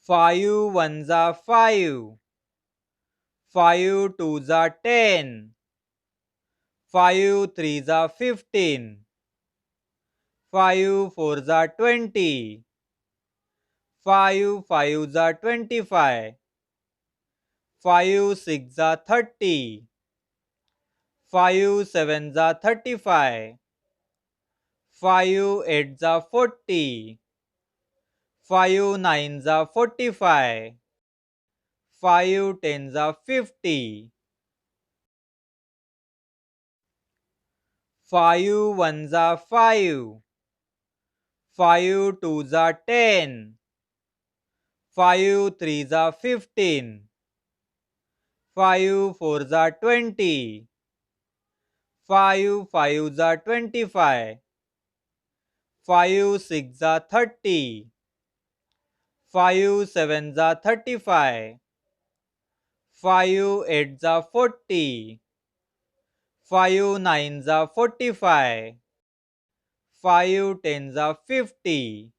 5 ones are 5. 5 twos are 10. 5 threes are 15. 5 fours are 20. 5 fives are 25. 5 six are 30. 5 sevens are 35. 5 eights are 40. 5 nines are 45. 5 tens are 50. 5 ones are 5. 5 twos are 10. 5 threes are 15. 5 fours are 20. 5 fives are 25. 5 six are 30. 5 sevens are 35. 5 eights are 40. 5 nines are 45. 5 tens are 50.